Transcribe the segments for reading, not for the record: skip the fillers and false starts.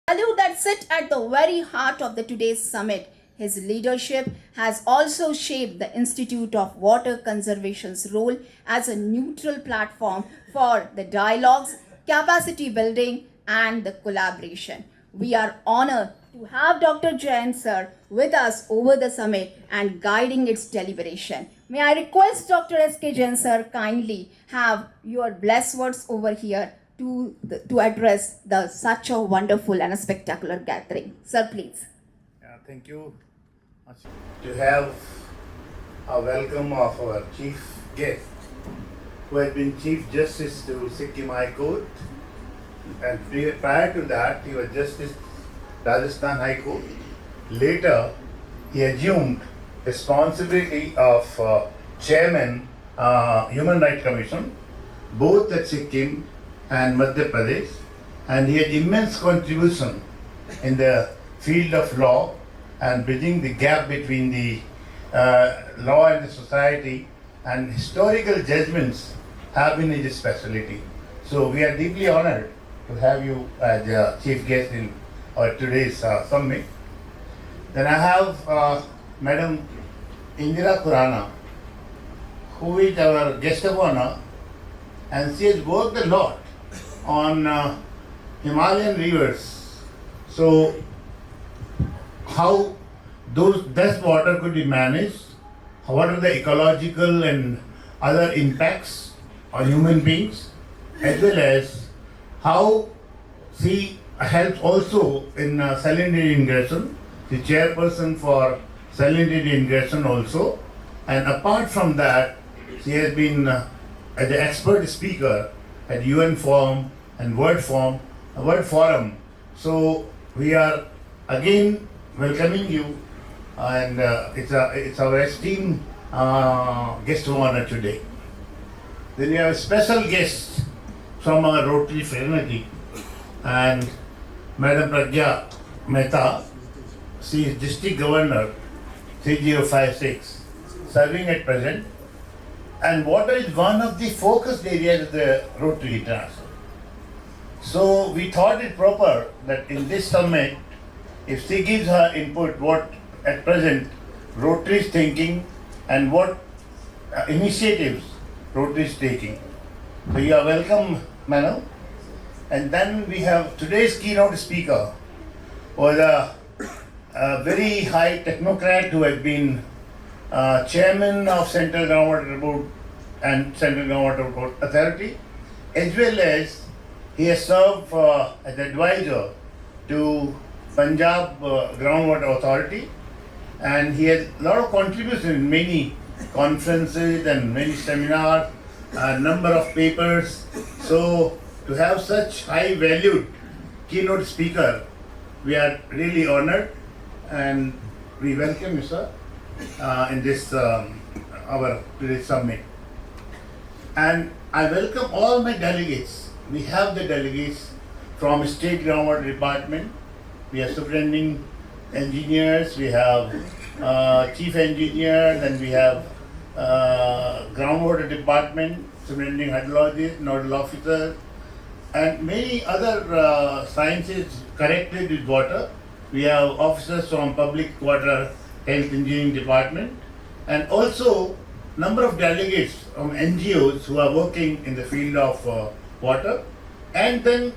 value that sit at the very heart of the today's summit. His leadership has also shaped the Institute of Water Conservation's role as a neutral platform for the dialogues, capacity building, and the collaboration. We are honored to have Dr. Jain sir with us over the summit and guiding its deliberation. May I request Dr. S K Jain sir kindly have your blessed words over here to address such a wonderful and a spectacular gathering. Sir, please. Thank you. To have a welcome of our chief guest, who had been Chief Justice to Sikkim High Court, and prior to that he was Justice Rajasthan High Court. Later he assumed responsibility of Chairman Human Rights Commission, both at Sikkim and Madhya Pradesh, and he had immense contribution in the field of law and bridging the gap between the law and the society, and historical judgments have been his specialty. So we are deeply honored to have you as a chief guest in our today's summit. Then I have Madam Indira Khurana, who is our guest of honor, and she has worked a lot on Himalayan rivers. So how that water could be managed, what are the ecological and other impacts on human beings, as well as how she helps also in salinity ingression, the chairperson for salinity ingression also, and apart from that, she has been as an expert speaker at UN Forum and World Forum. So we are again welcoming you, and it's our esteemed guest of honor today. Then we have a special guest from our Rotary fraternity, and Madam Pragya Mehta. She is District Governor 3056, serving at present. And water is one of the focused areas of the Rotary International. So we thought it proper that in this summit, if she gives her input, what at present Rotary is thinking and what initiatives Rotary is taking. So you are welcome, madam. And then we have today's keynote speaker, was a very high technocrat who has been chairman of Central Groundwater Board and Central Groundwater Board Authority, as well as he has served as advisor to Punjab Groundwater Authority, and he has a lot of contribution in many conferences and many seminars, a number of papers. So to have such high valued keynote speaker, we are really honored, and we welcome you, sir, in this our today's summit. And I welcome all my delegates. We have the delegates from State Groundwater Department. We have superintending engineers, we have chief engineer, then we have groundwater department, superintending hydrologist, nodal officer, and many other sciences connected with water. We have officers from public water health engineering department, and also number of delegates from NGOs who are working in the field of water, and then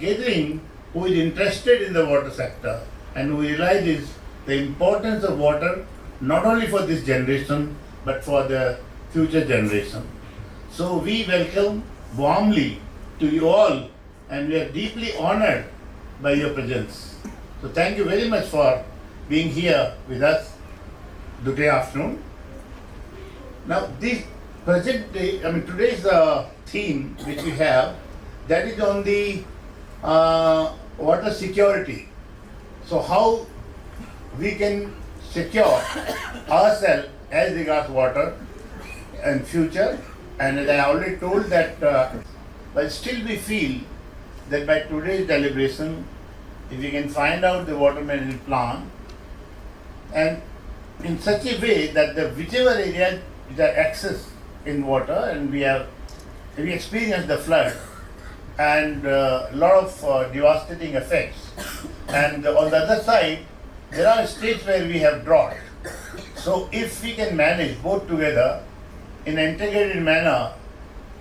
gathering who is interested in the water sector and who realizes the importance of water not only for this generation but for the future generation. So we welcome warmly to you all, and we are deeply honored by your presence. So thank you very much for being here with us today afternoon. Now this present day, today's theme which we have, that is on the water security. So how we can secure ourselves as regards water in future, and as I already told that, but still we feel that by today's deliberation, if we can find out the water management plan, and in such a way that the whichever areas which are excess in water, and we experience the flood, and a lot of devastating effects. And on the other side, there are states where we have drought. So if we can manage both together in an integrated manner,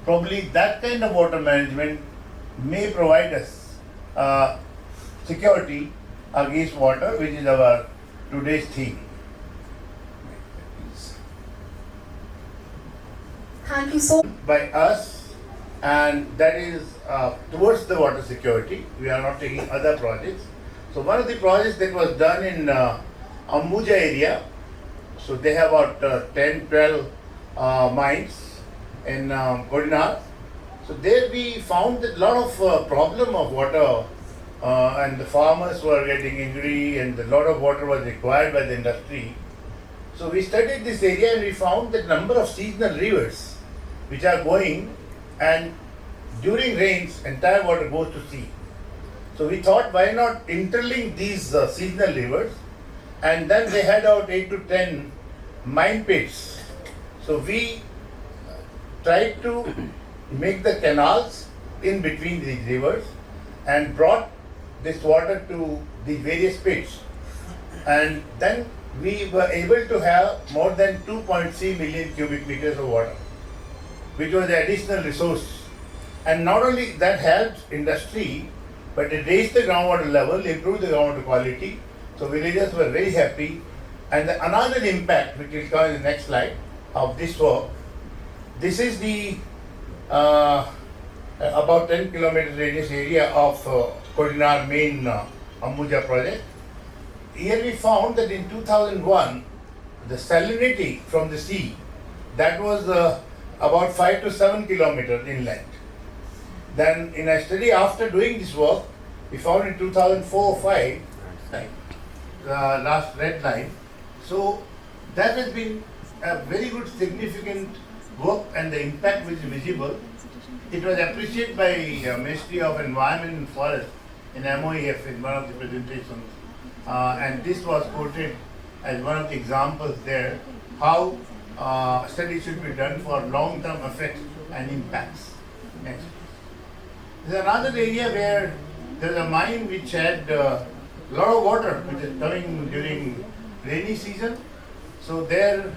probably that kind of water management may provide us security against water, which is our today's theme. Thank you so By us, and that is towards the water security. We are not taking other projects. So one of the projects that was done in Ambuja area, so they have about 10, 12 mines in Kodinar. So there we found a lot of problem of water and the farmers were getting angry and a lot of water was required by the industry. So we studied this area and we found that number of seasonal rivers which are going, and during rains entire water goes to sea. So we thought, why not interlink these seasonal rivers, and then they had out 8 to 10 mine pits. So we tried to make the canals in between these rivers and brought this water to the various pits, and then we were able to have more than 2.3 million cubic meters of water, which was the additional resource. And not only that helped industry, but it raised the groundwater level, improved the groundwater quality. So villagers were very happy. And another impact, which will come in the next slide, of this work, this is the about 10 kilometer radius area of Kodinar main Ambuja project. Here we found that in 2001, the salinity from the sea, that was about 5 to 7 kilometers inland. Then in a study after doing this work, we found in 2004-5, the last red line. So that has been a very good significant work, and the impact which is visible. It was appreciated by Ministry of Environment and Forest in MOEF in one of the presentations, and this was quoted as one of the examples there how studies should be done for long-term effects and impacts. Next. There's another area where there's a mine which had a lot of water which is coming during rainy season. So there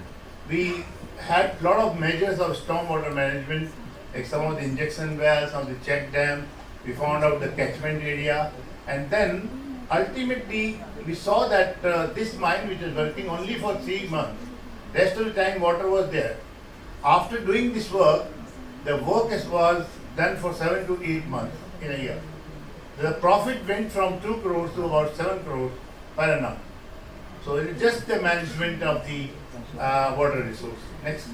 we had a lot of measures of stormwater management, like some of the injection wells, some of the check dam. We found out the catchment area, and then ultimately we saw that this mine, which is working only for 3 months, rest of the time water was there. After doing this work, the work was done for 7 to 8 months in a year. The profit went from 2 crores to about 7 crores per annum. So it is just the management of the water resource. Next.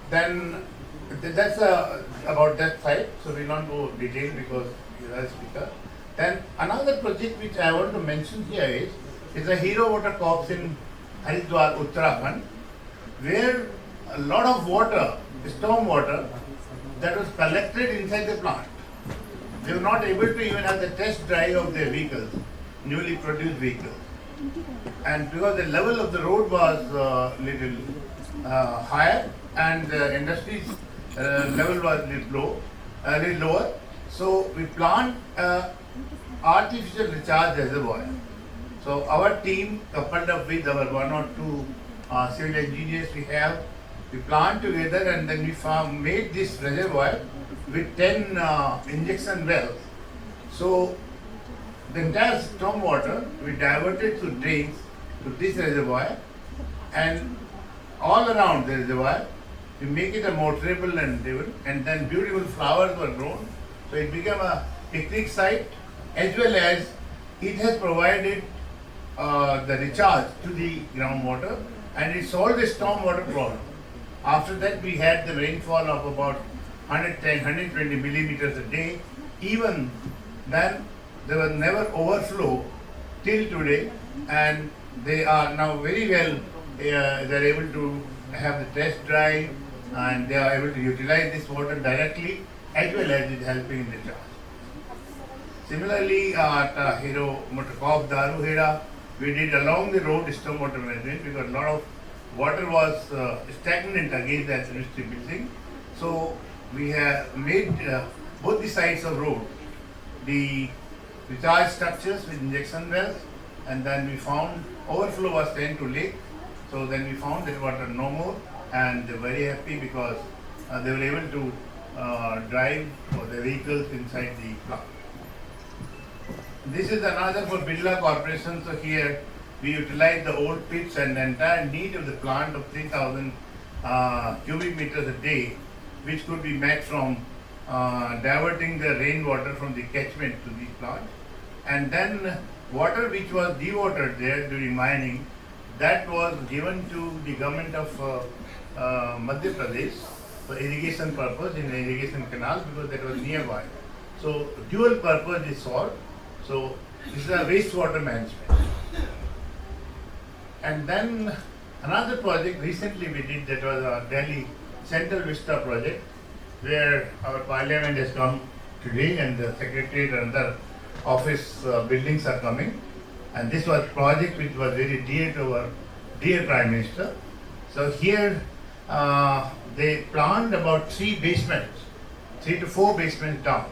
Then that's about that side. So we will not go detail because you are a speaker. Then another project which I want to mention here is a Hero Water Corps in Haridwar, Uttarakhand, where a lot of water, storm water, that was collected inside the plant. They were not able to even have the test drive of their vehicles, newly produced vehicles. And because the level of the road was little higher and the industry's level was little lower, so we planned artificial recharge reservoir. So our team, coupled up with our 1 or 2 civil engineers we have, we planned together and then we made this reservoir with 10 injection wells. So the entire storm water we diverted through drains to this reservoir, and all around the reservoir we make it a motorable and then beautiful flowers were grown. So it became a picnic site, as well as it has provided the recharge to the groundwater, and it solved the storm water problem. After that we had the rainfall of about 110, 120 millimeters a day. Even then there was never overflow till today, and they are now very well, they are able to have the test drive and they are able to utilize this water directly as well as it helping in the charge. Similarly, at Hero Motor Corp, Daruhera, we did along the road stormwater management because a lot of water was stagnant against the administrative building. So we have made both the sides of road, the recharge structures with injection wells, and then we found overflow was sent to lake. So then we found that water no more, and they're very happy because they were able to drive the vehicles inside the plant. This is another for Birla Corporation. So here we utilize the old pits and the entire need of the plant of 3,000 cubic meters a day, which could be met from diverting the rainwater from the catchment to the plant. And then water which was dewatered there during mining, that was given to the government of Madhya Pradesh for irrigation purpose in the irrigation canal because that was nearby. So dual purpose is solved. So this is a wastewater management. And then another project recently we did, that was a Delhi Central Vista project, where our parliament has come today and the secretariat and other office buildings are coming. And this was project which was very dear to our dear Prime Minister. So here they planned about 3 basements, 3 to 4 basements down.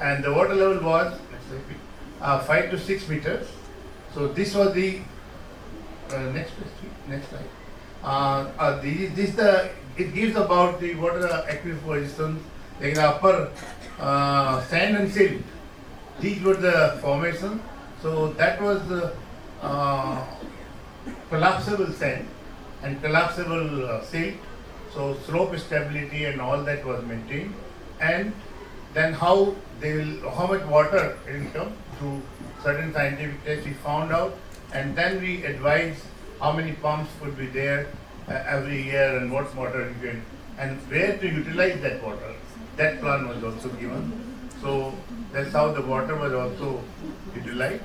And the water level was 5 to 6 meters. So this was the next slide. It gives about the water aquifer positions, like the upper sand and silt. These were the formation. So that was collapsible sand and collapsible silt. So slope stability and all that was maintained. And then how much water will come through certain scientific tests we found out, and then we advise how many pumps would be there every year and what water you can and where to utilize that water. That plan was also given. So that's how the water was also utilized.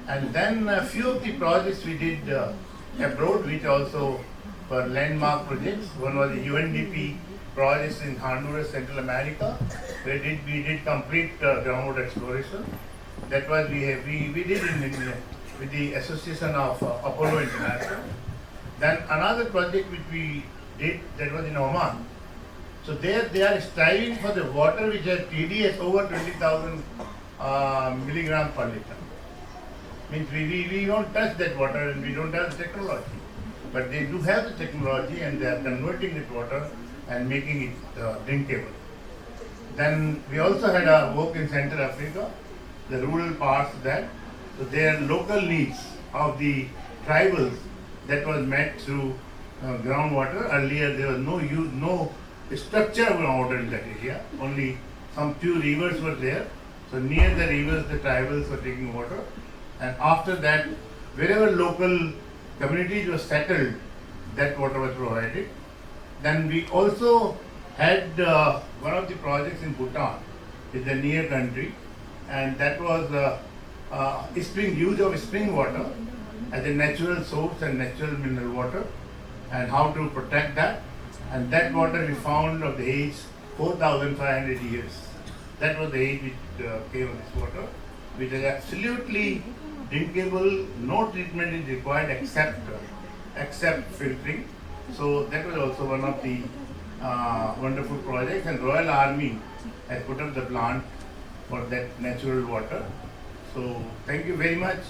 And then a few of the projects we did abroad, which also were landmark projects. One was the UNDP projects in Honduras, Central America, where we did complete groundwater exploration. That was we did with the Association of Apollo International. Then another project which we did, that was in Oman. So there they are striving for the water which has TDS over 20,000 milligram per liter. Means we don't touch that water and we don't have the technology. But they do have the technology and they are converting that water and making it drinkable. Then we also had a work in Central Africa, the rural parts of that. So their local needs of the tribals that was met through groundwater. Earlier there was no structure of groundwater in that area. Only some few rivers were there. So near the rivers the tribals were taking water. And after that, wherever local communities were settled, that water was provided. Then we also had one of the projects in Bhutan, is the near country, and that was use of spring water as a natural source and natural mineral water, and how to protect that. And that water we found of the age 4,500 years. That was the age which came of this water, which is absolutely drinkable. No treatment is required except filtering. So that was also one of the wonderful projects, and Royal Army has put up the plant for that natural water. So thank you very much.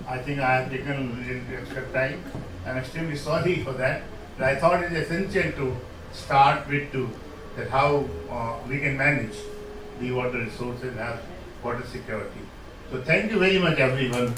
I think I have taken a little extra time. I'm extremely sorry for that. But I thought it is essential to start with that how we can manage the water resources and have water security. So thank you very much everyone.